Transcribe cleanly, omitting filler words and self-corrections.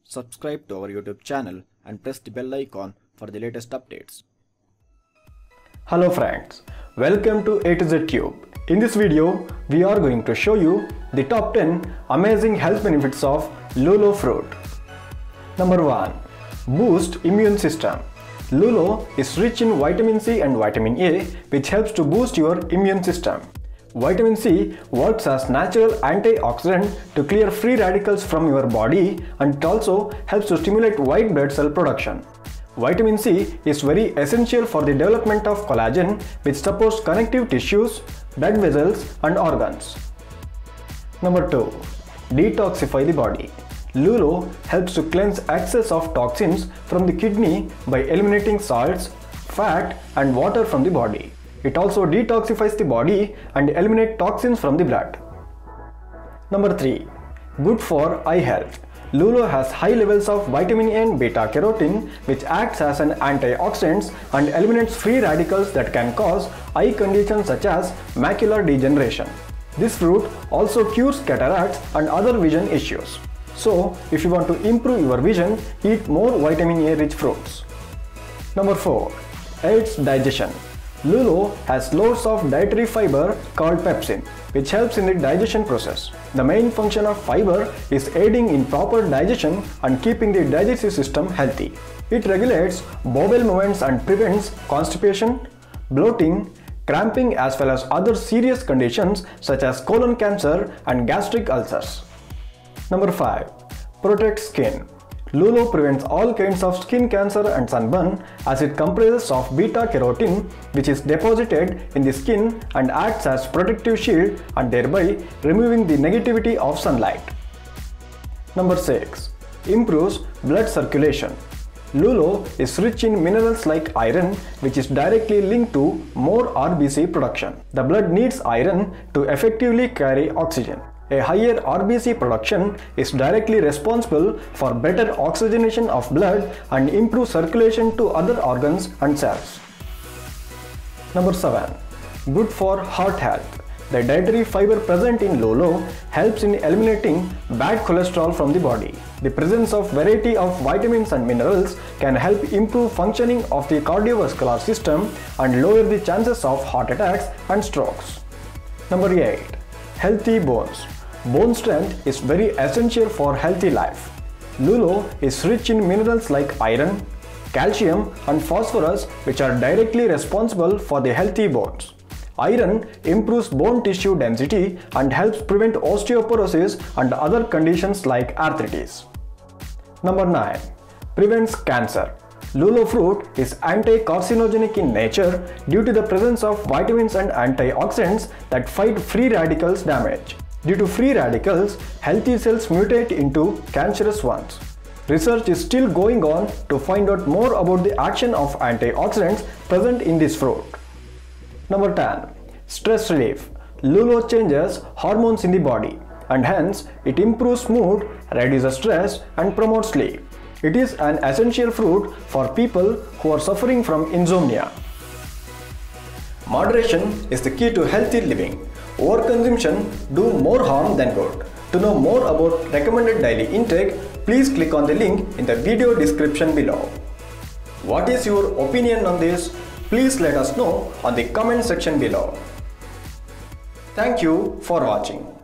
subscribe to our YouTube channel and press the bell icon for the latest updates. Hello friends, welcome to A to Z Tube. In this video, we are going to show you the top 10 amazing health benefits of lulo fruit. Number 1. Boost immune system. Lulo is rich in vitamin C and vitamin A, which helps to boost your immune system. Vitamin C works as natural antioxidant to clear free radicals from your body, and it also helps to stimulate white blood cell production. Vitamin C is very essential for the development of collagen, which supports connective tissues, blood vessels and organs. Number 2. Detoxify the body. Lulo helps to cleanse excess of toxins from the kidney by eliminating salts, fat and water from the body. It also detoxifies the body and eliminates toxins from the blood. Number 3. Good for eye health. Lulo has high levels of vitamin A and beta carotene, which acts as an antioxidant and eliminates free radicals that can cause eye conditions such as macular degeneration. This fruit also cures cataracts and other vision issues. So, if you want to improve your vision, eat more vitamin A rich fruits. Number 4. Aids digestion. Lulo has loads of dietary fiber called pepsin, which helps in the digestion process. The main function of fiber is aiding in proper digestion and keeping the digestive system healthy. It regulates bowel movements and prevents constipation, bloating, cramping as well as other serious conditions such as colon cancer and gastric ulcers. Number 5. Protect skin. Lulo prevents all kinds of skin cancer and sunburn as it comprises of beta carotene, which is deposited in the skin and acts as protective shield and thereby removing the negativity of sunlight. Number 6. Improves blood circulation. Lulo is rich in minerals like iron, which is directly linked to more RBC production. The blood needs iron to effectively carry oxygen. A higher RBC production is directly responsible for better oxygenation of blood and improved circulation to other organs and cells. Number 7. Good for heart health. The dietary fiber present in lulo helps in eliminating bad cholesterol from the body. The presence of variety of vitamins and minerals can help improve functioning of the cardiovascular system and lower the chances of heart attacks and strokes. Number 8. Healthy bones. Bone strength is very essential for healthy life. Lulo is rich in minerals like iron, calcium and phosphorus, which are directly responsible for the healthy bones. Iron improves bone tissue density and helps prevent osteoporosis and other conditions like arthritis. Number 9. Prevents cancer. Lulo fruit is anti-carcinogenic in nature due to the presence of vitamins and antioxidants that fight free radicals damage. Due to free radicals, healthy cells mutate into cancerous ones. Research is still going on to find out more about the action of antioxidants present in this fruit. Number 10. Stress relief. Lulo changes hormones in the body and hence it improves mood, reduces stress and promotes sleep. It is an essential fruit for people who are suffering from insomnia. Moderation is the key to healthy living. Overconsumption do more harm than good. To know more about recommended daily intake, please click on the link in the video description below. What is your opinion on this? Please let us know on the comment section below. Thank you for watching.